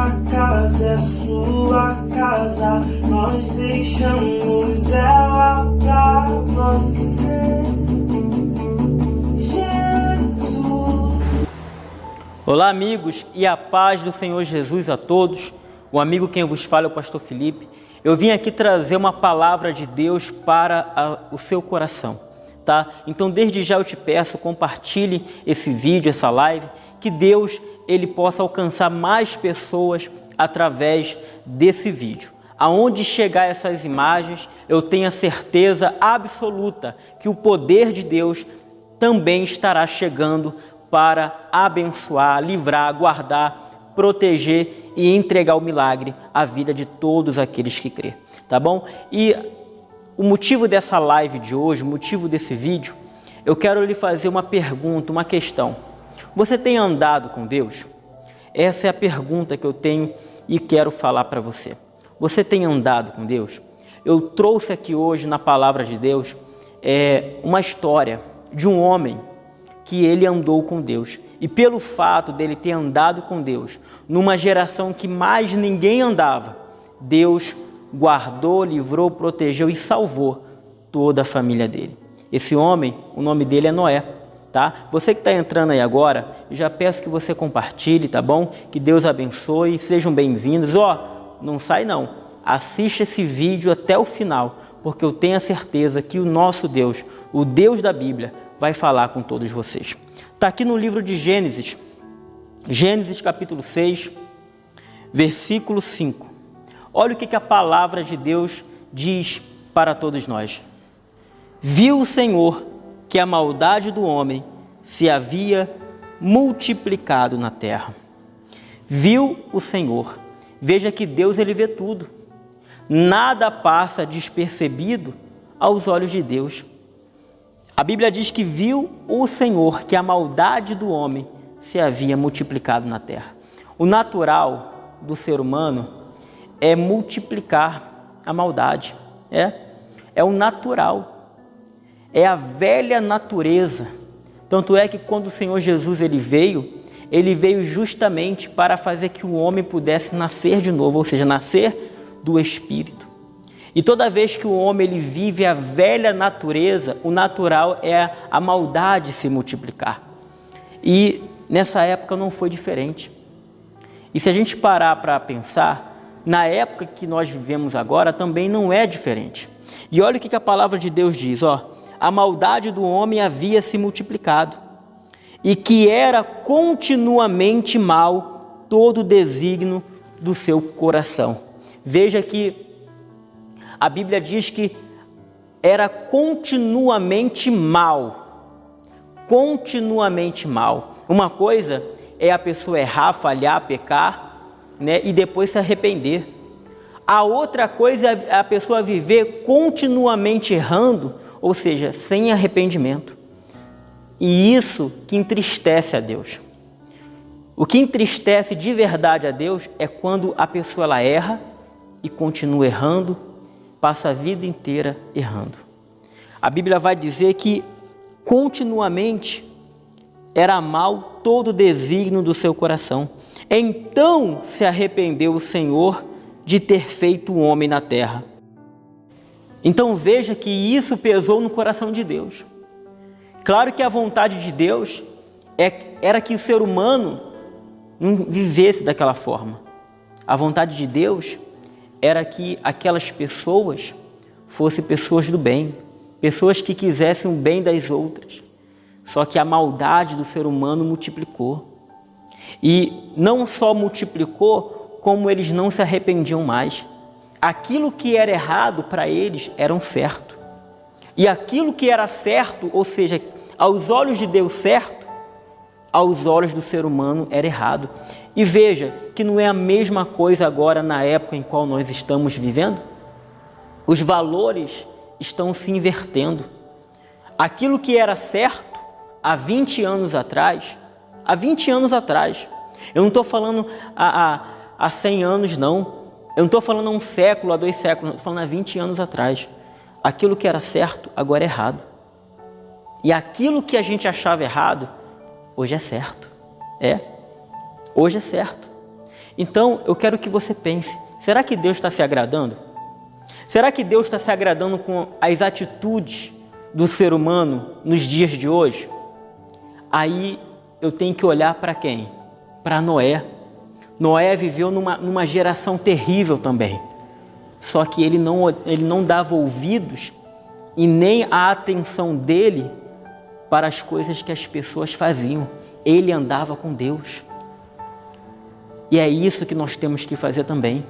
nossa casa é sua casa, nós deixamos ela pra você, Jesus. Olá, amigos, e a paz do Senhor Jesus a todos. O amigo quem vos fala é o pastor Felipe. Eu vim aqui trazer uma palavra de Deus para o seu coração, tá? Então, desde já eu te peço, compartilhe esse vídeo, essa live, que Deus ele possa alcançar mais pessoas através desse vídeo. Aonde chegar essas imagens, eu tenho a certeza absoluta que o poder de Deus também estará chegando para abençoar, livrar, guardar, proteger e entregar o milagre à vida de todos aqueles que crê, tá bom? E o motivo dessa live de hoje, o motivo desse vídeo, eu quero lhe fazer uma pergunta, uma questão. Você tem andado com Deus? Essa é a pergunta que eu tenho e quero falar para você. Você tem andado com Deus? Eu trouxe aqui hoje na palavra de Deus uma história de um homem que ele andou com Deus. E pelo fato dele ter andado com Deus, numa geração que mais ninguém andava, Deus guardou, livrou, protegeu e salvou toda a família dele. Esse homem, o nome dele é Noé, tá? Você que está entrando aí agora, eu já peço que você compartilhe, tá bom? Que Deus abençoe, sejam bem-vindos. Não sai não, assista esse vídeo até o final, porque eu tenho a certeza que o nosso Deus, o Deus da Bíblia, vai falar com todos vocês. Está aqui no livro de Gênesis, Gênesis capítulo 6, versículo 5. Olha o que a palavra de Deus diz para todos nós. Viu o Senhor que a maldade do homem se havia multiplicado na terra. Viu o Senhor. Veja que Deus ele vê tudo. Nada passa despercebido aos olhos de Deus. A Bíblia diz que viu o Senhor que a maldade do homem se havia multiplicado na terra. O natural do ser humano é multiplicar a maldade. É o natural. É a velha natureza. Tanto é que quando o Senhor Jesus ele veio justamente para fazer que o homem pudesse nascer de novo, ou seja, nascer do Espírito. E toda vez que o homem ele vive a velha natureza, o natural é a maldade se multiplicar. E nessa época não foi diferente. E se a gente parar para pensar, na época que nós vivemos agora também não é diferente. E olha o que a palavra de Deus diz, a maldade do homem havia se multiplicado, e que era continuamente mal todo o desígnio do seu coração. Veja que a Bíblia diz que era continuamente mal. Continuamente mal. Uma coisa é a pessoa errar, falhar, pecar, e depois se arrepender. A outra coisa é a pessoa viver continuamente errando, ou seja, sem arrependimento. E isso que entristece a Deus. O que entristece de verdade a Deus é quando a pessoa ela erra e continua errando, passa a vida inteira errando. A Bíblia vai dizer que continuamente era mal todo o desígnio do seu coração. Então se arrependeu o Senhor de ter feito o homem na terra. Então veja que isso pesou no coração de Deus. Claro que a vontade de Deus era que o ser humano não vivesse daquela forma. A vontade de Deus era que aquelas pessoas fossem pessoas do bem, pessoas que quisessem o bem das outras. Só que a maldade do ser humano multiplicou. E não só multiplicou, como eles não se arrependiam mais. Aquilo que era errado para eles era um certo. E aquilo que era certo, ou seja, aos olhos de Deus certo, aos olhos do ser humano era errado. E veja que não é a mesma coisa agora na época em qual nós estamos vivendo. Os valores estão se invertendo. Aquilo que era certo há 20 anos atrás, eu não estou falando há 100 anos não, eu não estou falando há um século, há 2 séculos, estou falando há 20 anos atrás. Aquilo que era certo agora é errado. E aquilo que a gente achava errado, hoje é certo. Hoje é certo. Então, eu quero que você pense, será que Deus está se agradando? Será que Deus está se agradando com as atitudes do ser humano nos dias de hoje? Aí eu tenho que olhar para quem? Para Noé. Noé viveu numa geração terrível também. Só que ele não dava ouvidos e nem a atenção dele para as coisas que as pessoas faziam. Ele andava com Deus. E é isso que nós temos que fazer também.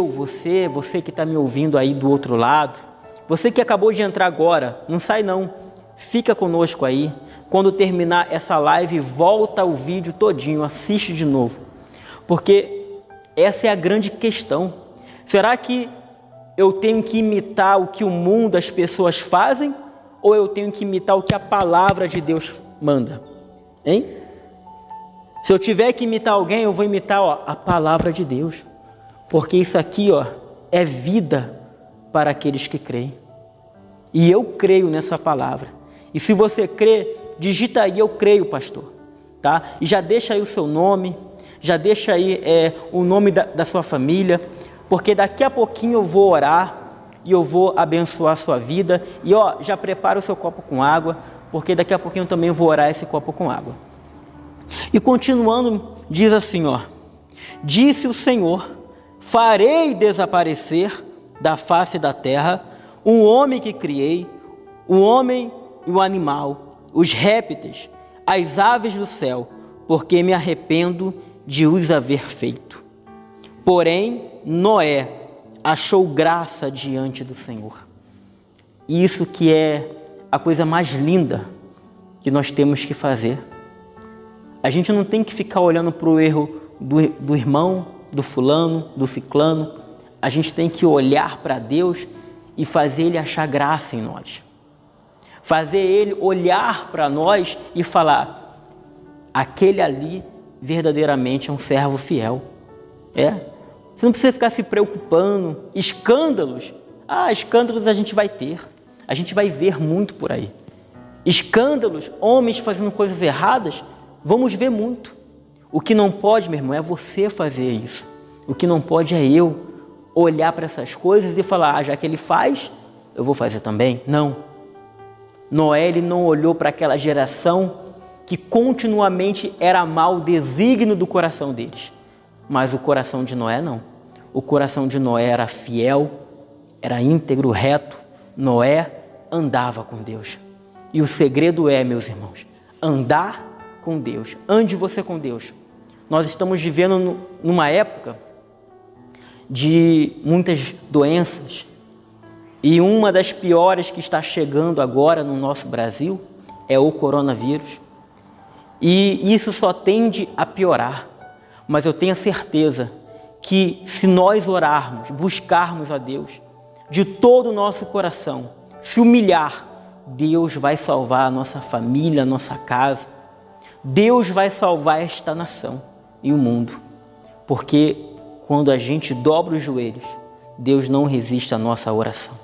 Você que está me ouvindo aí do outro lado, você que acabou de entrar agora, não sai não, fica conosco aí. Quando terminar essa live, volta o vídeo todinho, assiste de novo. Porque essa é a grande questão. Será que eu tenho que imitar o que o mundo, as pessoas fazem? Ou eu tenho que imitar o que a palavra de Deus manda? Hein? Se eu tiver que imitar alguém, eu vou imitar a palavra de Deus. Porque isso aqui é vida para aqueles que creem. E eu creio nessa palavra. E se você crê, digita aí, eu creio, pastor. Tá? E já deixa aí o seu nome, já deixa aí o nome da sua família, porque daqui a pouquinho eu vou orar e eu vou abençoar a sua vida. E já prepara o seu copo com água, porque daqui a pouquinho eu também vou orar esse copo com água. E continuando, diz assim, disse o Senhor, farei desaparecer da face da terra o homem que criei, o homem e o animal, os répteis, as aves do céu, porque me arrependo de os haver feito. Porém, Noé achou graça diante do Senhor. Isso que é a coisa mais linda que nós temos que fazer. A gente não tem que ficar olhando para o erro do irmão, do fulano, do ciclano. A gente tem que olhar para Deus e fazer Ele achar graça em nós. Fazer Ele olhar para nós e falar, aquele ali verdadeiramente é um servo fiel. Você não precisa ficar se preocupando. Escândalos, escândalos a gente vai ter. A gente vai ver muito por aí. Escândalos, homens fazendo coisas erradas, vamos ver muito. O que não pode, meu irmão, é você fazer isso. O que não pode é eu olhar para essas coisas e falar, já que ele faz, eu vou fazer também. Não. Noé, ele não olhou para aquela geração que continuamente era mal o desígnio do coração deles. Mas o coração de Noé não. O coração de Noé era fiel, era íntegro, reto. Noé andava com Deus. E o segredo é, meus irmãos, andar com Deus. Ande você com Deus. Nós estamos vivendo numa época de muitas doenças. E uma das piores que está chegando agora no nosso Brasil é o coronavírus. E isso só tende a piorar. Mas eu tenho a certeza que se nós orarmos, buscarmos a Deus de todo o nosso coração, se humilhar, Deus vai salvar a nossa família, a nossa casa. Deus vai salvar esta nação e o mundo. Porque quando a gente dobra os joelhos, Deus não resiste à nossa oração.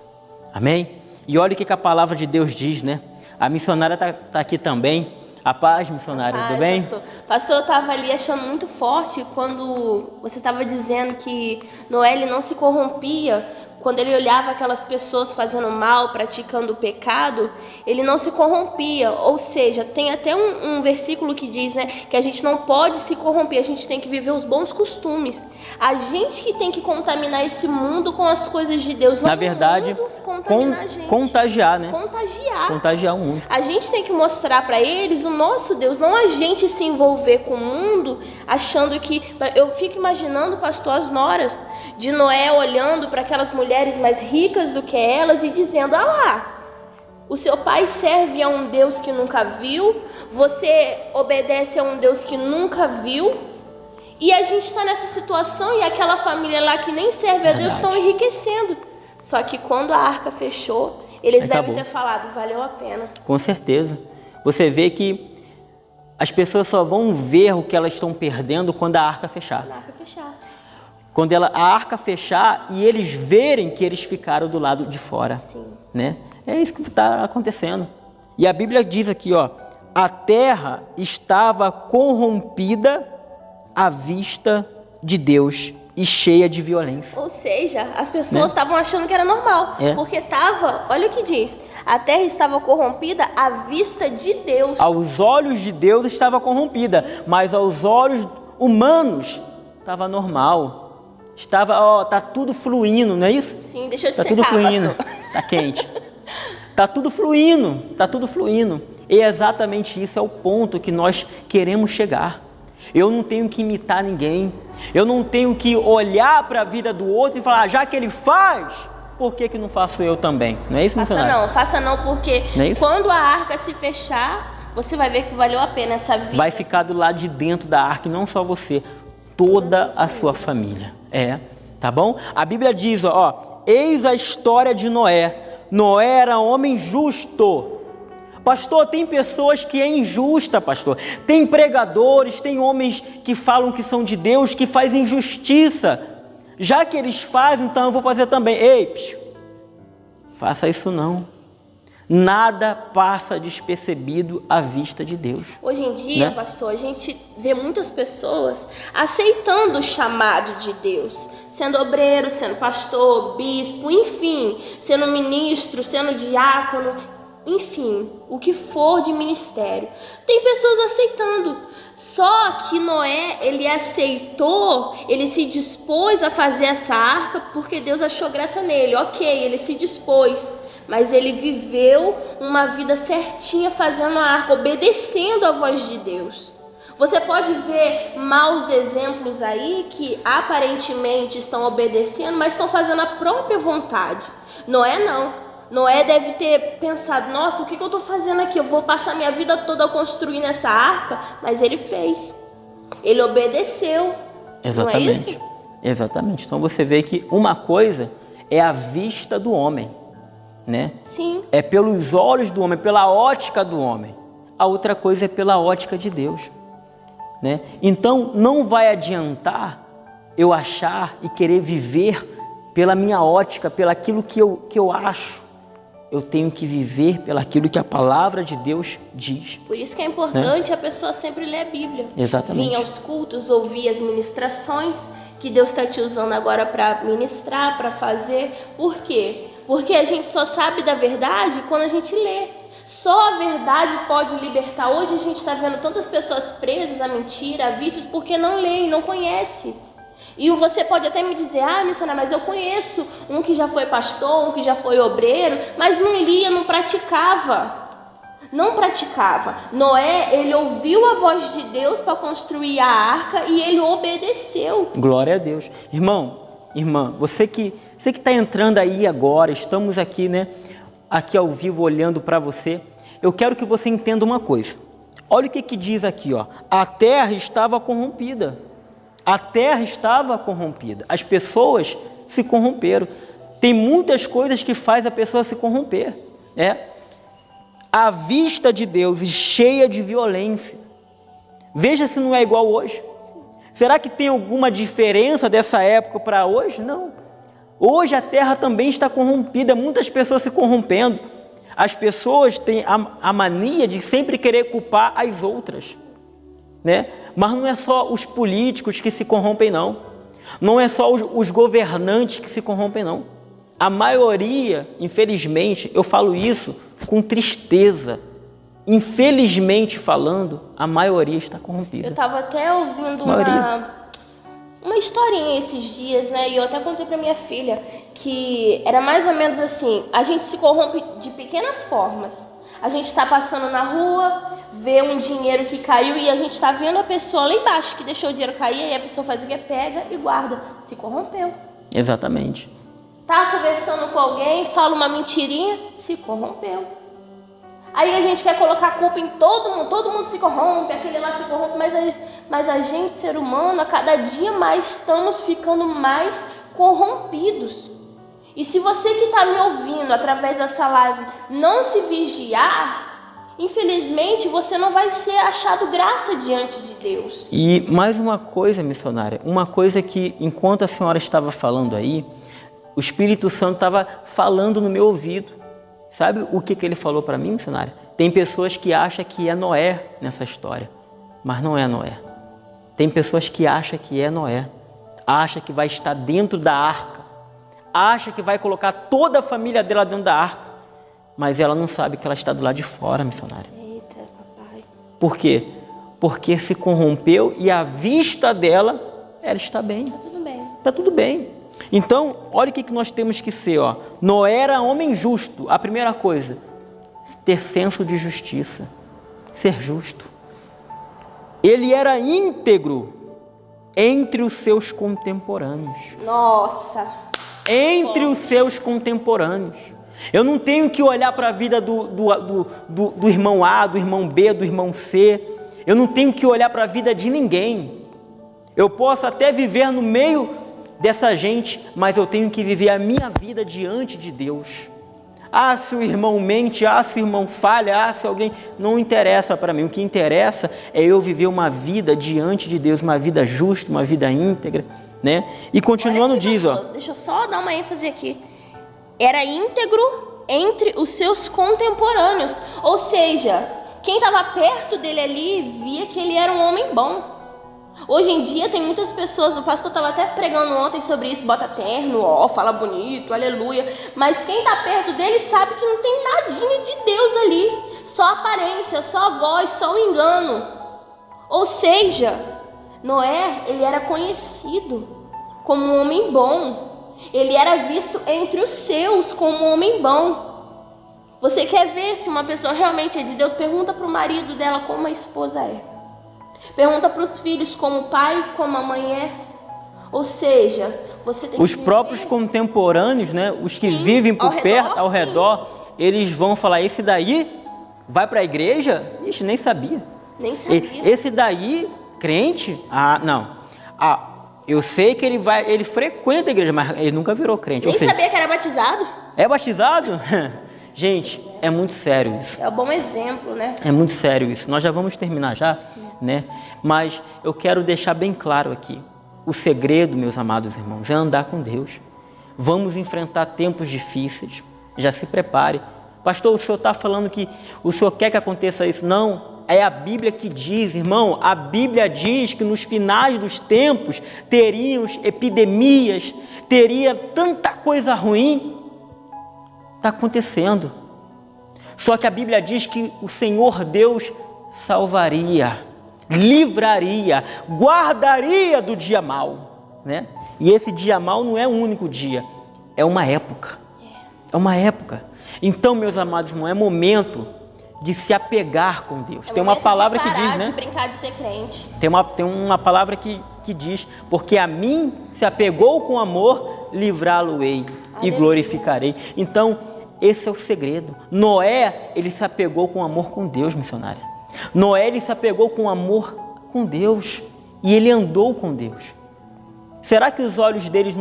Amém? E olha o que a palavra de Deus diz, né? A missionária está aqui também. A paz, missionária, tudo bem? Pastor, eu estava ali achando muito forte quando você estava dizendo que Noé ele não se corrompia. Quando ele olhava aquelas pessoas fazendo mal, praticando o pecado, ele não se corrompia. Ou seja, tem até um versículo que diz, né, que a gente não pode se corromper, a gente tem que viver os bons costumes. A gente que tem que contaminar esse mundo com as coisas de Deus. Na verdade, contagiar, né? Contagiar o mundo. A gente tem que mostrar para eles o nosso Deus, não a gente se envolver com o mundo, achando que... Eu fico imaginando, pastor, as noras de Noé olhando para aquelas mulheres mais ricas do que elas e dizendo, lá, o seu pai serve a um Deus que nunca viu, você obedece a um Deus que nunca viu, e a gente está nessa situação e aquela família lá que nem serve a Deus estão enriquecendo. Só que quando a arca fechou, eles devem ter falado, valeu a pena. Com certeza. Você vê que as pessoas só vão ver o que elas estão perdendo quando a arca fechar. Quando a arca fechar. Quando a arca fechar e eles verem que eles ficaram do lado de fora. Sim. Né? É isso que está acontecendo. E a Bíblia diz aqui, a terra estava corrompida à vista de Deus e cheia de violência. Ou seja, as pessoas estavam achando que era normal, porque olha o que diz, a terra estava corrompida à vista de Deus. Aos olhos de Deus estava corrompida, mas aos olhos humanos estava normal. Tá tudo fluindo, não é isso? Sim, deixa eu te Tá secar, tudo fluindo, pastor. está quente. Tá tudo fluindo. E exatamente isso é o ponto que nós queremos chegar. Eu não tenho que imitar ninguém. Eu não tenho que olhar para a vida do outro e falar, já que ele faz, por que não faço eu também? Não é isso, missionário? Faça não, porque Não é isso? quando a arca se fechar, você vai ver que valeu a pena essa vida. Vai ficar do lado de dentro da arca, e não só você, toda a sua família. Tá bom? A Bíblia diz, eis a história de Noé. Noé era homem justo. Pastor, tem pessoas que é injusta, pastor. Tem pregadores, tem homens que falam que são de Deus, que fazem injustiça. Já que eles fazem, então eu vou fazer também. Ei, faça isso não. Nada passa despercebido à vista de Deus. Hoje em dia, pastor, a gente vê muitas pessoas aceitando o chamado de Deus. Sendo obreiro, sendo pastor, bispo, enfim, sendo ministro, sendo diácono, enfim, o que for de ministério. Tem pessoas aceitando. Só que Noé, ele aceitou, ele se dispôs a fazer essa arca porque Deus achou graça nele. Ok, ele se dispôs, mas ele viveu uma vida certinha fazendo a arca, obedecendo a voz de Deus. Você pode ver maus exemplos aí que aparentemente estão obedecendo, mas estão fazendo a própria vontade. Noé não. Noé deve ter pensado, nossa, o que eu estou fazendo aqui? Eu vou passar minha vida toda construindo essa arca, mas ele fez. Ele obedeceu. Exatamente. Não é isso? Exatamente. Então você vê que uma coisa é a vista do homem, né? Sim. É pelos olhos do homem, pela ótica do homem. A outra coisa é pela ótica de Deus, né? Então não vai adiantar eu achar e querer viver pela minha ótica, pelaquilo que eu acho. Eu tenho que viver pelaquilo que a palavra de Deus diz. Por isso que é importante a pessoa sempre ler a Bíblia. Exatamente. Vir aos cultos, ouvir as ministrações que Deus está te usando agora para ministrar, para fazer. Por quê? Porque a gente só sabe da verdade quando a gente lê. Só a verdade pode libertar. Hoje a gente está vendo tantas pessoas presas à mentira, a vícios, porque não leem, não conhecem. E você pode até me dizer, missionário, mas eu conheço um que já foi pastor, um que já foi obreiro, mas não lia, não praticava. Não praticava. Noé, ele ouviu a voz de Deus para construir a arca e ele obedeceu. Glória a Deus. Irmão, irmã, você que está entrando aí agora, estamos aqui, né? Aqui ao vivo olhando para você. Eu quero que você entenda uma coisa. Olha o que diz aqui, a terra estava corrompida. A terra estava corrompida. As pessoas se corromperam. Tem muitas coisas que faz a pessoa se corromper. À vista de Deus e cheia de violência. Veja se não é igual hoje. Será que tem alguma diferença dessa época para hoje? Não. Hoje a terra também está corrompida. Muitas pessoas se corrompendo. As pessoas têm a mania de sempre querer culpar as outras, né? Mas não é só os políticos que se corrompem, não. Não é só os governantes que se corrompem, não. A maioria, infelizmente, eu falo isso com tristeza. Infelizmente falando, a maioria está corrompida. Eu estava até ouvindo uma historinha esses dias, né? E eu até contei para minha filha que era mais ou menos assim: a gente se corrompe de pequenas formas. A gente está passando na rua, vê um dinheiro que caiu e a gente está vendo a pessoa lá embaixo que deixou o dinheiro cair, e a pessoa faz o que? Pega e guarda. Se corrompeu. Exatamente. Tá conversando com alguém, fala uma mentirinha, se corrompeu. Aí a gente quer colocar a culpa em todo mundo se corrompe, aquele lá se corrompe, mas a gente, ser humano, a cada dia mais estamos ficando mais corrompidos. E se você que está me ouvindo através dessa live não se vigiar, infelizmente você não vai ser achado graça diante de Deus. E mais uma coisa, missionária, uma coisa que enquanto a senhora estava falando aí, o Espírito Santo estava falando no meu ouvido. Sabe o que ele falou para mim, missionária? Tem pessoas que acham que é Noé nessa história, mas não é Noé. Tem pessoas que acham que é Noé, acha que vai estar dentro da arca, acha que vai colocar toda a família dela dentro da arca, mas ela não sabe que ela está do lado de fora, missionária. Eita, papai. Por quê? Porque se corrompeu e à vista dela, ela está bem. Tá tudo bem. Está tudo bem. Então, olha o que nós temos que ser. Ó. Noé era homem justo. A primeira coisa, ter senso de justiça, ser justo. Ele era íntegro entre os seus contemporâneos. Nossa. Entre os seus contemporâneos. Eu não tenho que olhar para a vida do irmão A, do irmão B, do irmão C. Eu não tenho que olhar para a vida de ninguém. Eu posso até viver no meio dessa gente, mas eu tenho que viver a minha vida diante de Deus. Ah, se o irmão mente, ah, se o irmão falha, ah, se alguém... Não interessa para mim. O que interessa é eu viver uma vida diante de Deus, uma vida justa, uma vida íntegra, né? E continuando diz, ó... Deixa eu só dar uma ênfase aqui. Era íntegro entre os seus contemporâneos. Ou seja, quem estava perto dele ali via que ele era um homem bom. Hoje em dia tem muitas pessoas, o pastor estava até pregando ontem sobre isso, bota terno, ó, fala bonito, aleluia. Mas quem está perto dele sabe que não tem nadinha de Deus ali. Só aparência, só voz, só o engano. Ou seja, Noé, ele era conhecido como um homem bom. Ele era visto entre os seus como um homem bom. Você quer ver se uma pessoa realmente é de Deus? Pergunta para o marido dela como a esposa é. Pergunta para os filhos como o pai, como a mãe é. Ou seja, você tem os próprios contemporâneos, né? Os que vivem por perto, ao redor, eles vão falar, esse daí vai para a igreja? Ixi, nem sabia. Nem sabia. Esse daí, crente? Ah, não. Ah, eu sei que ele frequenta a igreja, mas ele nunca virou crente. Nem sabia que era batizado. É batizado? Gente, é muito sério isso. É um bom exemplo, né? É muito sério isso. Nós já vamos terminar já, né? Mas eu quero deixar bem claro aqui. O segredo, meus amados irmãos, é andar com Deus. Vamos enfrentar tempos difíceis. Já se prepare. Pastor, o senhor está falando que o senhor quer que aconteça isso? Não, é a Bíblia que diz, irmão. A Bíblia diz que nos finais dos tempos teríamos epidemias, teria tanta coisa ruim. Está acontecendo. Só que a Bíblia diz que o Senhor Deus salvaria, livraria, guardaria do dia mau, né? E esse dia mau não é um único dia, é uma época. É uma época. Então, meus amados irmãos, é momento de se apegar com Deus. Tem uma palavra que diz, né? De brincar de ser crente. Tem uma palavra que diz, porque a mim se apegou com amor, livrá-lo-ei e glorificarei. Então, esse é o segredo. Noé, ele se apegou com amor com Deus, missionária. Noé, ele se apegou com amor com Deus e ele andou com Deus. Será que os olhos deles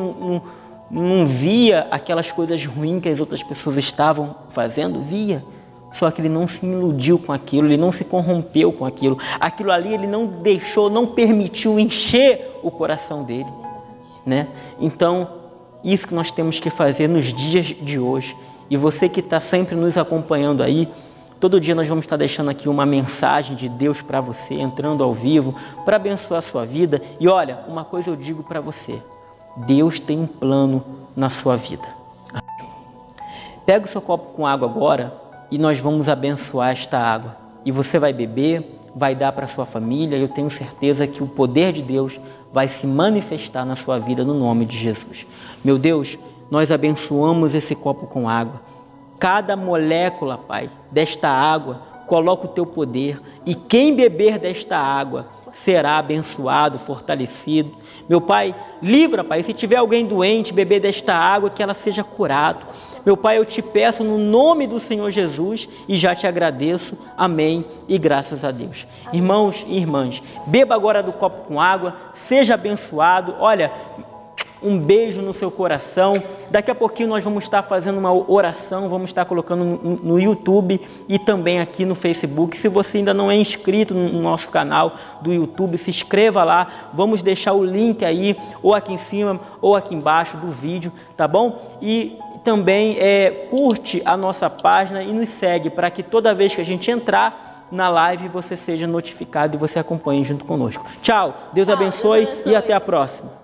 não via aquelas coisas ruins que as outras pessoas estavam fazendo? Via. Só que ele não se iludiu com aquilo, ele não se corrompeu com aquilo. Aquilo ali ele não deixou, não permitiu encher o coração dele, né? Então, isso que nós temos que fazer nos dias de hoje. E você que está sempre nos acompanhando aí, todo dia nós vamos estar deixando aqui uma mensagem de Deus para você, entrando ao vivo, para abençoar a sua vida. E olha, uma coisa eu digo para você, Deus tem um plano na sua vida. Pega o seu copo com água agora e nós vamos abençoar esta água. E você vai beber, vai dar para a sua família, e eu tenho certeza que o poder de Deus vai se manifestar na sua vida no nome de Jesus. Meu Deus, nós abençoamos esse copo com água. Cada molécula, Pai, desta água, coloca o teu poder. E quem beber desta água será abençoado, fortalecido. Meu Pai, livra, Pai, se tiver alguém doente, beber desta água, que ela seja curado. Meu Pai, eu te peço no nome do Senhor Jesus e já te agradeço. Amém e graças a Deus. Amém. Irmãos e irmãs, beba agora do copo com água, seja abençoado. Olha, um beijo no seu coração. Daqui a pouquinho nós vamos estar fazendo uma oração, vamos estar colocando no YouTube e também aqui no Facebook. Se você ainda não é inscrito no nosso canal do YouTube, se inscreva lá. Vamos deixar o link aí, ou aqui em cima, ou aqui embaixo do vídeo, tá bom? E também curte a nossa página e nos segue para que toda vez que a gente entrar na live você seja notificado e você acompanhe junto conosco. Tchau, Deus Tchau, abençoe Deus abençoe. e até a próxima.